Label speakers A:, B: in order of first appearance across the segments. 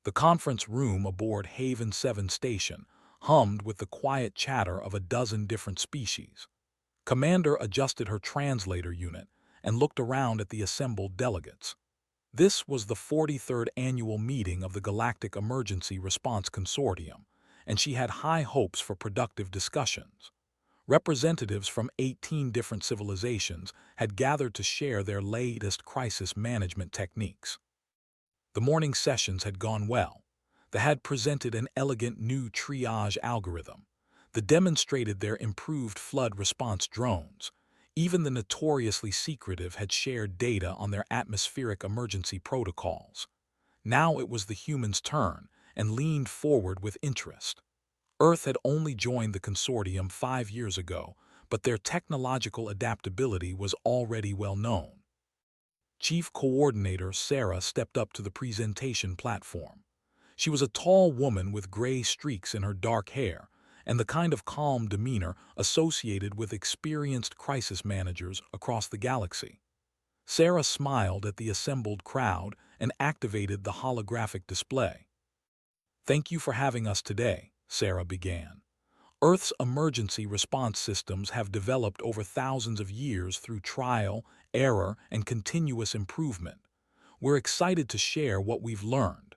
A: The conference room aboard Haven 7 station hummed with the quiet chatter of a dozen different species. Commander adjusted her translator unit and looked around at the assembled delegates. This was the 43rd annual meeting of the Galactic Emergency Response Consortium, and she had high hopes for productive discussions. Representatives from 18 different civilizations had gathered to share their latest crisis management techniques. The morning sessions had gone well. They had presented an elegant new triage algorithm. They demonstrated their improved flood response drones. Even the notoriously secretive had shared data on their atmospheric emergency protocols. Now it was the humans' turn, and leaned forward with interest. Earth had only joined the consortium 5 years ago, but their technological adaptability was already well known. Chief Coordinator Sarah stepped up to the presentation platform. She was a tall woman with gray streaks in her dark hair, and the kind of calm demeanor associated with experienced crisis managers across the galaxy. Sarah smiled at the assembled crowd and activated the holographic display. "Thank you for having us today," Sarah began. "Earth's emergency response systems have developed over thousands of years through trial, error, and continuous improvement. We're excited to share what we've learned."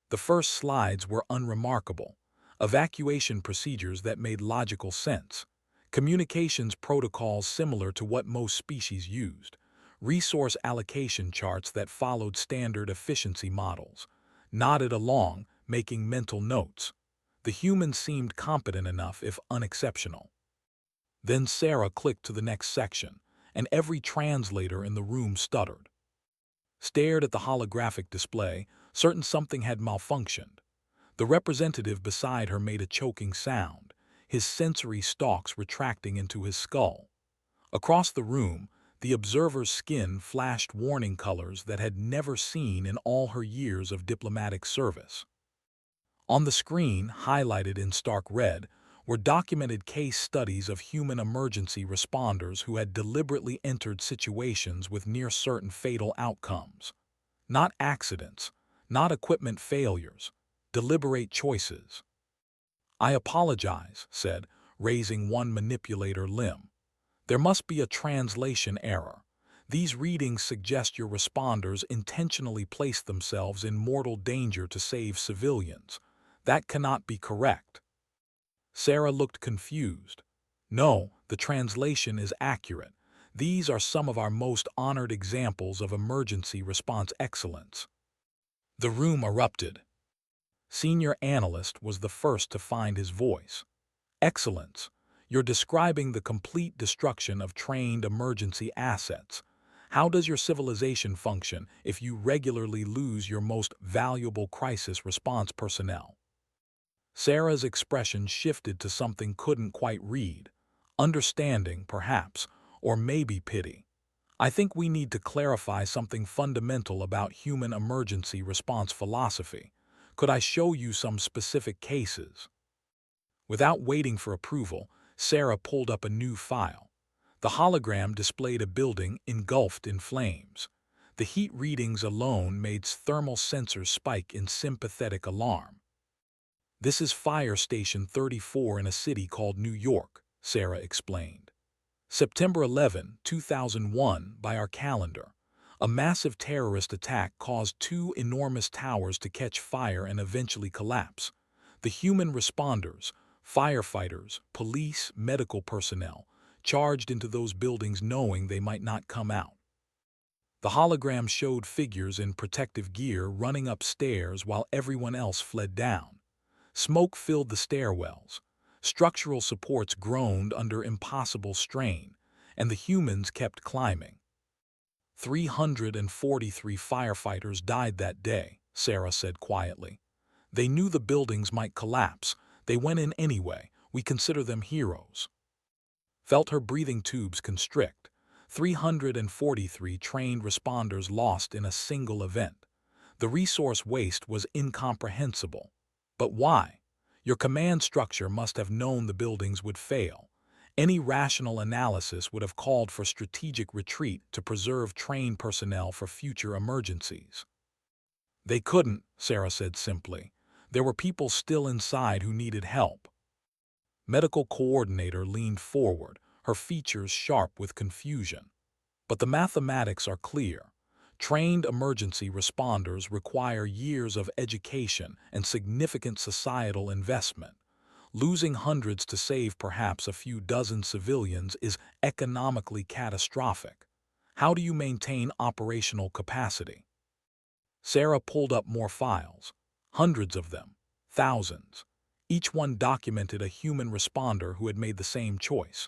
A: The first slides were unremarkable. Evacuation procedures that made logical sense. Communications protocols similar to what most species used. Resource allocation charts that followed standard efficiency models. Nodded along, making mental notes. The humans seemed competent enough, if unexceptional. Then Sarah clicked to the next section, and every translator in the room stuttered. Stared at the holographic display, certain something had malfunctioned. The representative beside her made a choking sound, his sensory stalks retracting into his skull. Across the room, the observer's skin flashed warning colors that had never seen in all her years of diplomatic service. On the screen, highlighted in stark red, were documented case studies of human emergency responders who had deliberately entered situations with near-certain fatal outcomes. Not accidents, not equipment failures, deliberate choices. "I apologize," said, raising one manipulator limb. "There must be a translation error. These readings suggest your responders intentionally placed themselves in mortal danger to save civilians. That cannot be correct." Sarah looked confused. "No, the translation is accurate. These are some of our most honored examples of emergency response excellence." The room erupted. Senior Analyst was the first to find his voice. "Excellence, you're describing the complete destruction of trained emergency assets. How does your civilization function if you regularly lose your most valuable crisis response personnel?" Sarah's expression shifted to something couldn't quite read. Understanding, perhaps, or maybe pity. "I think we need to clarify something fundamental about human emergency response philosophy. Could I show you some specific cases?" Without waiting for approval, Sarah pulled up a new file. The hologram displayed a building engulfed in flames. The heat readings alone made thermal sensors spike in sympathetic alarm. "This is Fire Station 34 in a city called New York," Sarah explained. "September 11, 2001, by our calendar. A massive terrorist attack caused 2 enormous towers to catch fire and eventually collapse. The human responders, firefighters, police, medical personnel, charged into those buildings knowing they might not come out." The hologram showed figures in protective gear running up stairs while everyone else fled down. Smoke filled the stairwells. Structural supports groaned under impossible strain, and the humans kept climbing. 343 firefighters died that day, Sarah said quietly. "They knew the buildings might collapse. They went in anyway. We consider them heroes." Felt her breathing tubes constrict. 343 trained responders lost in a single event. The resource waste was incomprehensible. But why? Your command structure must have known the buildings would fail. Any rational analysis would have called for strategic retreat to preserve trained personnel for future emergencies. They couldn't, Sarah said simply. There were people still inside who needed help. Medical coordinator leaned forward, her features sharp with confusion. But the mathematics are clear. Trained emergency responders require years of education and significant societal investment. Losing hundreds to save perhaps a few dozen civilians is economically catastrophic. How do you maintain operational capacity? Sarah pulled up more files. Hundreds of them. Thousands. Each one documented a human responder who had made the same choice.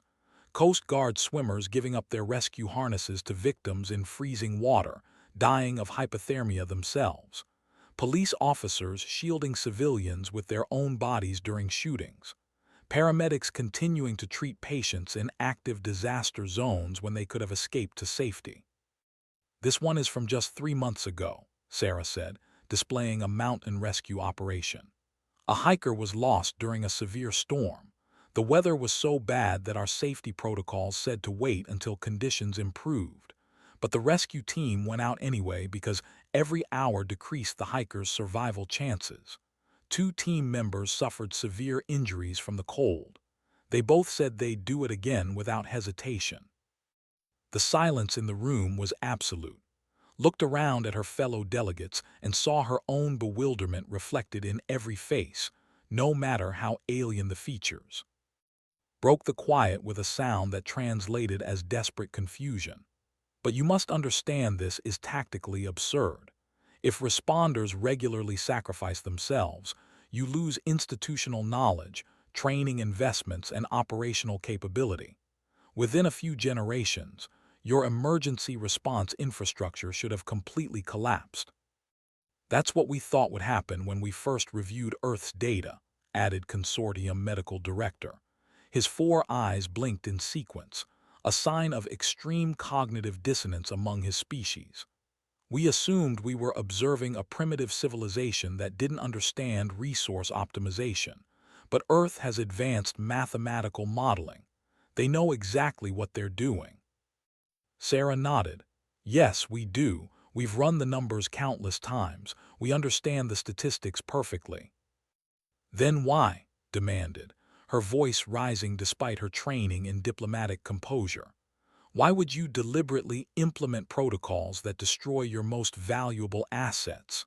A: Coast Guard swimmers giving up their rescue harnesses to victims in freezing water, dying of hypothermia themselves. Police officers shielding civilians with their own bodies during shootings. Paramedics continuing to treat patients in active disaster zones when they could have escaped to safety. This one is from just 3 months ago, Sarah said, displaying a mountain rescue operation. A hiker was lost during a severe storm. The weather was so bad that our safety protocols said to wait until conditions improved. But the rescue team went out anyway because every hour decreased the hiker's survival chances. 2 team members suffered severe injuries from the cold. They both said they'd do it again without hesitation. The silence in the room was absolute. Looked around at her fellow delegates and saw her own bewilderment reflected in every face, no matter how alien the features. Broke the quiet with a sound that translated as desperate confusion. But you must understand this is tactically absurd. If responders regularly sacrifice themselves, you lose institutional knowledge, training investments, and operational capability. Within a few generations, your emergency response infrastructure should have completely collapsed. That's what we thought would happen when we first reviewed Earth's data, added Consortium Medical Director. His 4 eyes blinked in sequence, a sign of extreme cognitive dissonance among his species. We assumed we were observing a primitive civilization that didn't understand resource optimization, but Earth has advanced mathematical modeling. They know exactly what they're doing. Sarah nodded. Yes, we do. We've run the numbers countless times. We understand the statistics perfectly. Then why? Demanded, her voice rising despite her training in diplomatic composure. Why would you deliberately implement protocols that destroy your most valuable assets?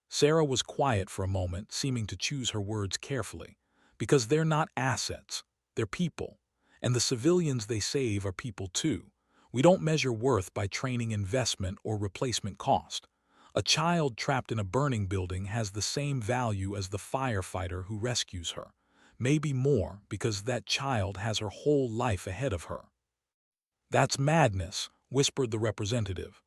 A: Sarah was quiet for a moment, seeming to choose her words carefully. Because they're not assets, they're people. And the civilians they save are people too. We don't measure worth by training investment or replacement cost. A child trapped in a burning building has the same value as the firefighter who rescues her. Maybe more, because that child has her whole life ahead of her. That's madness, whispered the representative.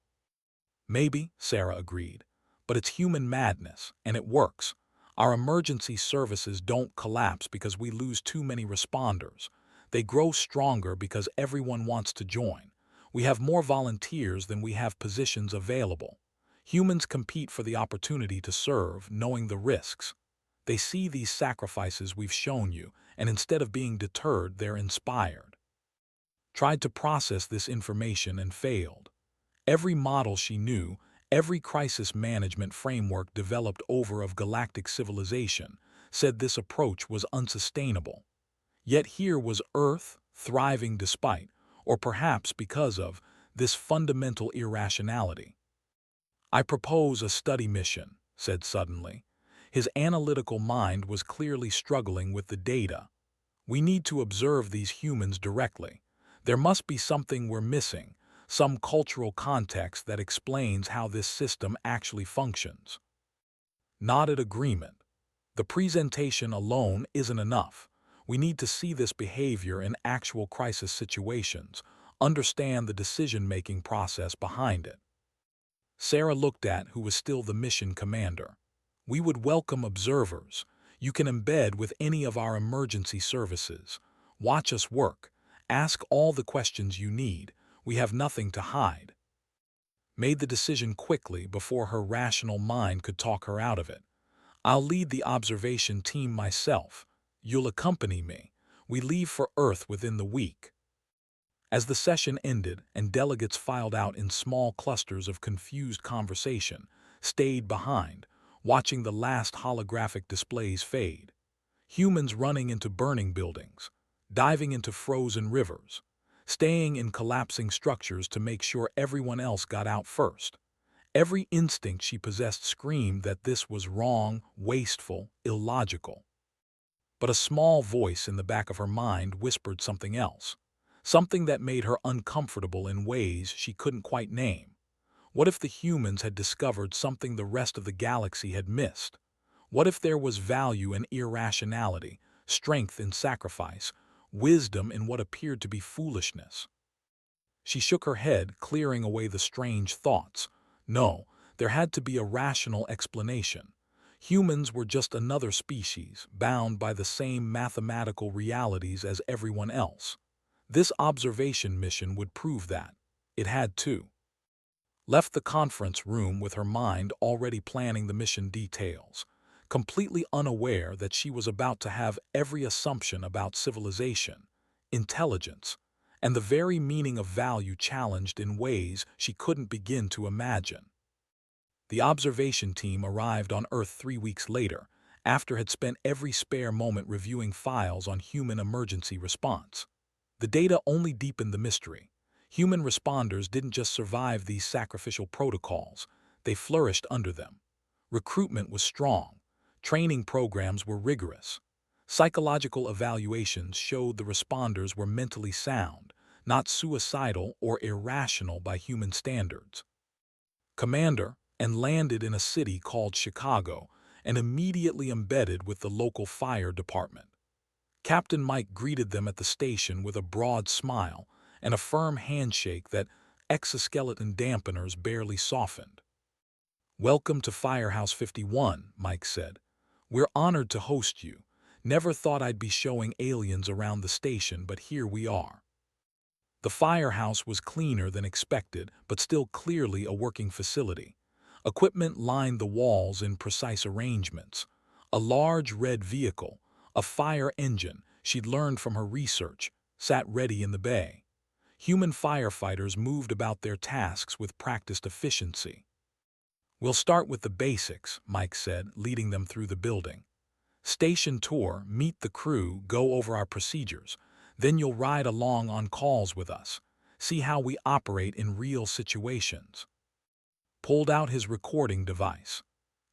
A: Maybe, Sarah agreed, but it's human madness, and it works. Our emergency services don't collapse because we lose too many responders. They grow stronger because everyone wants to join. We have more volunteers than we have positions available. Humans compete for the opportunity to serve, knowing the risks. They see these sacrifices we've shown you, and instead of being deterred, they're inspired. Tried to process this information and failed. Every model she knew, every crisis management framework developed over of galactic civilization, said this approach was unsustainable. Yet here was Earth, thriving despite, or perhaps because of, this fundamental irrationality. I propose a study mission, said suddenly. His analytical mind was clearly struggling with the data. We need to observe these humans directly. There must be something we're missing, some cultural context that explains how this system actually functions. Nodded agreement. The presentation alone isn't enough. We need to see this behavior in actual crisis situations, understand the decision-making process behind it. Sarah looked at who was still the mission commander. We would welcome observers. You can embed with any of our emergency services. Watch us work. Ask all the questions you need. We have nothing to hide. Made the decision quickly before her rational mind could talk her out of it. I'll lead the observation team myself. You'll accompany me. We leave for Earth within the week. As the session ended and delegates filed out in small clusters of confused conversation, stayed behind, watching the last holographic displays fade. Humans running into burning buildings, diving into frozen rivers, staying in collapsing structures to make sure everyone else got out first. Every instinct she possessed screamed that this was wrong, wasteful, illogical. But a small voice in the back of her mind whispered something else, something that made her uncomfortable in ways she couldn't quite name. What if the humans had discovered something the rest of the galaxy had missed? What if there was value in irrationality, strength in sacrifice, wisdom in what appeared to be foolishness? She shook her head, clearing away the strange thoughts. No, there had to be a rational explanation. Humans were just another species, bound by the same mathematical realities as everyone else. This observation mission would prove that. It had to. Left the conference room with her mind already planning the mission details, completely unaware that she was about to have every assumption about civilization, intelligence, and the very meaning of value challenged in ways she couldn't begin to imagine. The observation team arrived on Earth 3 weeks later, after had spent every spare moment reviewing files on human emergency response. The data only deepened the mystery. Human responders didn't just survive these sacrificial protocols, they flourished under them. Recruitment was strong. Training programs were rigorous. Psychological evaluations showed the responders were mentally sound, not suicidal or irrational by human standards. Commander, and landed in a city called Chicago and immediately embedded with the local fire department. Captain Mike greeted them at the station with a broad smile and a firm handshake that exoskeleton dampeners barely softened. "Welcome to Firehouse 51, Mike said. "We're honored to host you. Never thought I'd be showing aliens around the station, but here we are." The firehouse was cleaner than expected, but still clearly a working facility. Equipment lined the walls in precise arrangements. A large red vehicle, a fire engine she'd learned from her research, sat ready in the bay. Human firefighters moved about their tasks with practiced efficiency. "We'll start with the basics," Mike said, leading them through the building. "Station tour, meet the crew, go over our procedures. Then you'll ride along on calls with us. See how we operate in real situations." Pulled out his recording device.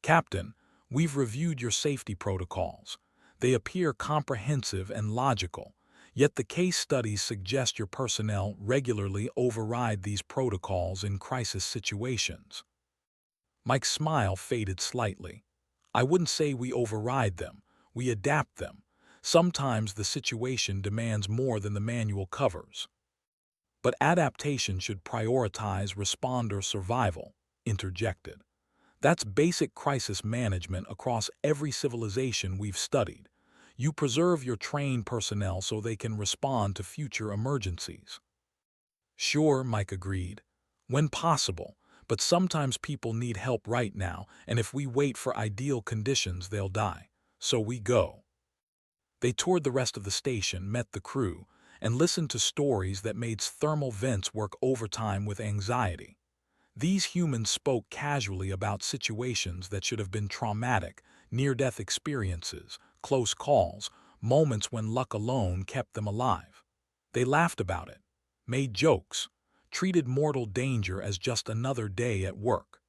A: "Captain, we've reviewed your safety protocols. They appear comprehensive and logical, yet the case studies suggest your personnel regularly override these protocols in crisis situations." Mike's smile faded slightly. "I wouldn't say we override them, we adapt them. Sometimes the situation demands more than the manual covers." "But adaptation should prioritize responder survival," interjected. "That's basic crisis management across every civilization we've studied. You preserve your trained personnel so they can respond to future emergencies." "Sure," Mike agreed. "When possible, but sometimes people need help right now, and if we wait for ideal conditions, they'll die. So we go." They toured the rest of the station, met the crew, and listened to stories that made thermal vents work overtime with anxiety. These humans spoke casually about situations that should have been traumatic, near-death experiences, close calls, moments when luck alone kept them alive. They laughed about it, made jokes, treated mortal danger as just another day at work.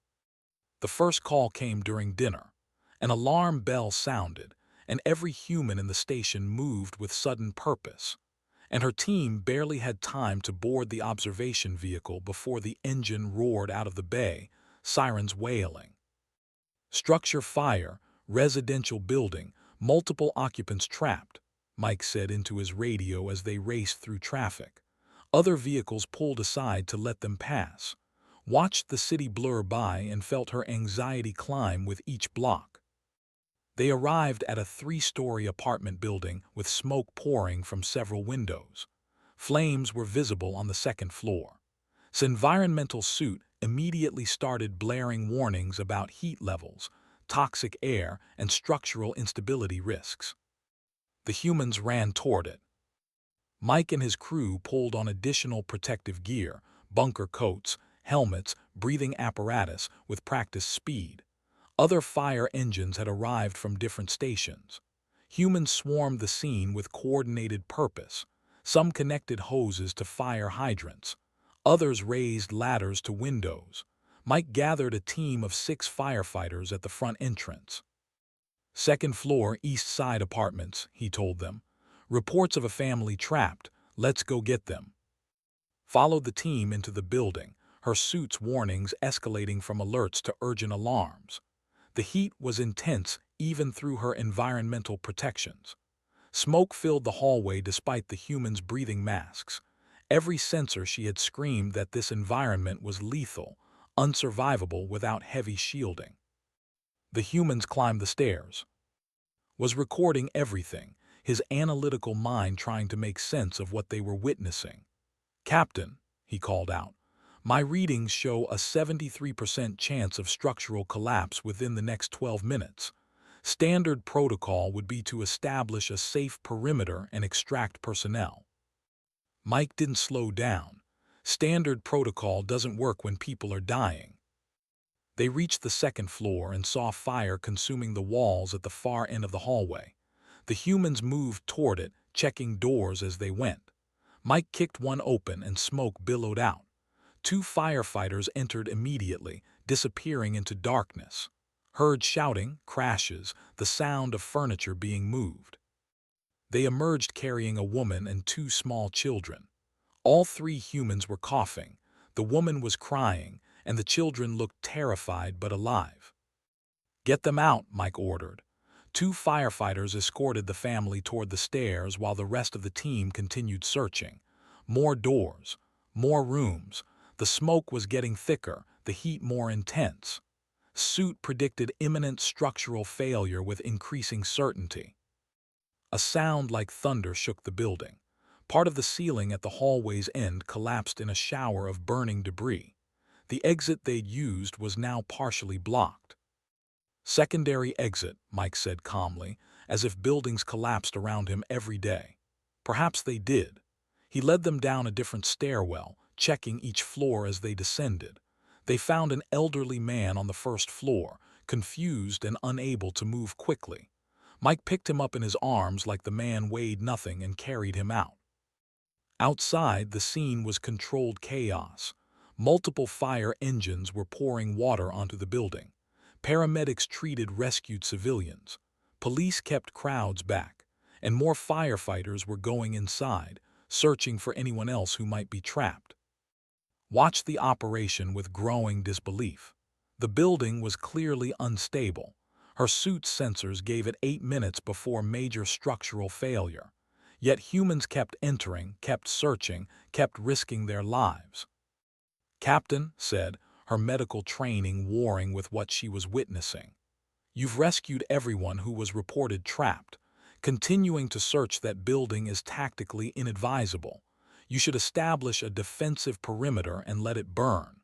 A: The first call came during dinner. An alarm bell sounded, and every human in the station moved with sudden purpose. And her team barely had time to board the observation vehicle before the engine roared out of the bay, sirens wailing. "Structure fire, residential building, multiple occupants trapped," Mike said into his radio as they raced through traffic. Other vehicles pulled aside to let them pass. Watched the city blur by and felt her anxiety climb with each block. They arrived at a 3-story apartment building with smoke pouring from several windows. Flames were visible on the second floor. His environmental suit immediately started blaring warnings about heat levels, toxic air, and structural instability risks. The humans ran toward it. Mike and his crew pulled on additional protective gear, bunker coats, helmets, breathing apparatus with practiced speed. Other fire engines had arrived from different stations. Humans swarmed the scene with coordinated purpose. Some connected hoses to fire hydrants. Others raised ladders to windows. Mike gathered a team of 6 firefighters at the front entrance. "Second floor, east side apartments," he told them. "Reports of a family trapped. Let's go get them." Followed the team into the building, her suit's warnings escalating from alerts to urgent alarms. The heat was intense even through her environmental protections. Smoke filled the hallway despite the humans' breathing masks. Every sensor she had screamed that this environment was lethal, unsurvivable without heavy shielding. The humans climbed the stairs. Was recording everything, his analytical mind trying to make sense of what they were witnessing. "Captain," he called out, "my readings show a 73% chance of structural collapse within the next 12 minutes. Standard protocol would be to establish a safe perimeter and extract personnel." Mike didn't slow down. Standard protocol doesn't work when people are dying. They reached the second floor and saw fire consuming the walls at the far end of the hallway. The humans moved toward it, checking doors as they went. Mike kicked one open and smoke billowed out. 2 firefighters entered immediately, disappearing into darkness. Heard shouting, crashes, the sound of furniture being moved. They emerged carrying a woman and 2 small children. All 3 humans were coughing. The woman was crying, and the children looked terrified but alive. "Get them out," Mike ordered. 2 firefighters escorted the family toward the stairs while the rest of the team continued searching. More doors, more rooms. The smoke was getting thicker, the heat more intense. Suit predicted imminent structural failure with increasing certainty. A sound like thunder shook the building. Part of the ceiling at the hallway's end collapsed in a shower of burning debris. The exit they'd used was now partially blocked. "Secondary exit," Mike said calmly, as if buildings collapsed around him every day. Perhaps they did. He led them down a different stairwell, checking each floor as they descended. They found an elderly man on the first floor, confused and unable to move quickly. Mike picked him up in his arms like the man weighed nothing and carried him out. Outside, the scene was controlled chaos. Multiple fire engines were pouring water onto the building. Paramedics treated rescued civilians. Police kept crowds back, and more firefighters were going inside, searching for anyone else who might be trapped. Watched the operation with growing disbelief. The building was clearly unstable. Her suit's sensors gave it 8 minutes before major structural failure. Yet humans kept entering, kept searching, kept risking their lives. "Captain," said, her medical training warring with what she was witnessing, "you've rescued everyone who was reported trapped. Continuing to search that building is tactically inadvisable. You should establish a defensive perimeter and let it burn."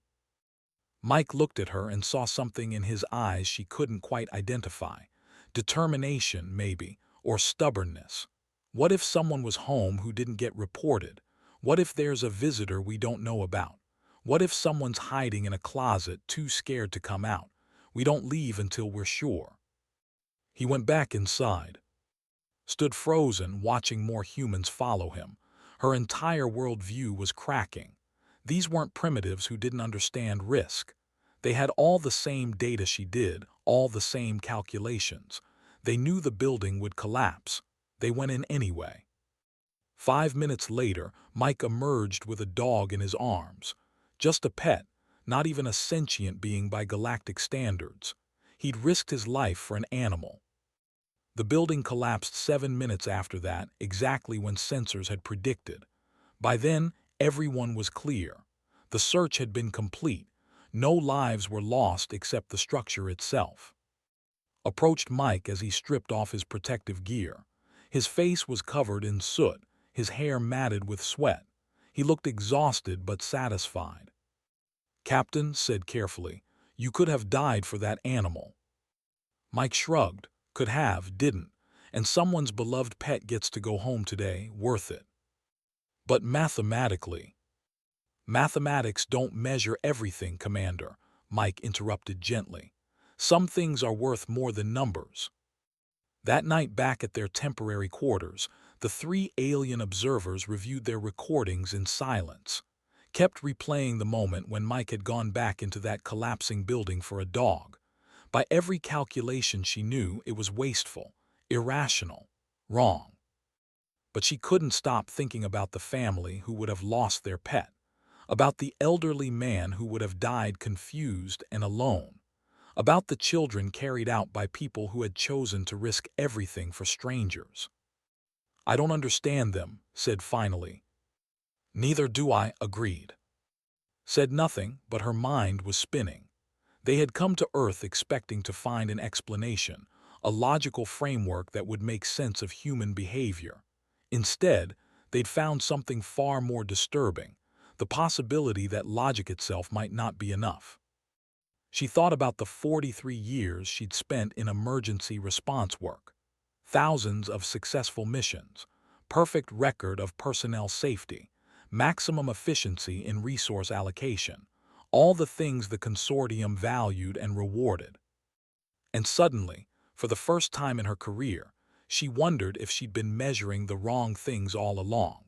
A: Mike looked at her and saw something in his eyes she couldn't quite identify. Determination, maybe, or stubbornness. What if someone was home who didn't get reported? What if there's a visitor we don't know about? What if someone's hiding in a closet too scared to come out? We don't leave until we're sure. He went back inside. Stood frozen, watching more humans follow him. Her entire worldview was cracking. These weren't primitives who didn't understand risk. They had all the same data she did, all the same calculations. They knew the building would collapse. They went in anyway. 5 minutes later, Mike emerged with a dog in his arms. Just a pet, not even a sentient being by galactic standards. He'd risked his life for an animal. The building collapsed 7 minutes after that, exactly when sensors had predicted. By then, everyone was clear. The search had been complete. No lives were lost except the structure itself. Approached Mike as he stripped off his protective gear. His face was covered in soot, his hair matted with sweat. He looked exhausted but satisfied. "Captain," said carefully, "you could have died for that animal." Mike shrugged. Could have, didn't. And someone's beloved pet gets to go home today, worth it. But mathematically, Mathematics don't measure everything, Commander, Mike interrupted gently. Some things are worth more than numbers. That night back at their temporary quarters, the three alien observers reviewed their recordings in silence, kept replaying the moment when Mike had gone back into that collapsing building for a dog. By every calculation she knew it was wasteful, irrational, wrong. But she couldn't stop thinking about the family who would have lost their pet, about the elderly man who would have died confused and alone, about the children carried out by people who had chosen to risk everything for strangers. I don't understand them, said finally. Neither do I, agreed. Said nothing, but her mind was spinning. They had come to Earth expecting to find an explanation, a logical framework that would make sense of human behavior. Instead, they'd found something far more disturbing, the possibility that logic itself might not be enough. She thought about the 43 years she'd spent in emergency response work, thousands of successful missions, perfect record of personnel safety, maximum efficiency in resource allocation, all the things the consortium valued and rewarded. And suddenly, for the first time in her career, she wondered if she'd been measuring the wrong things all along.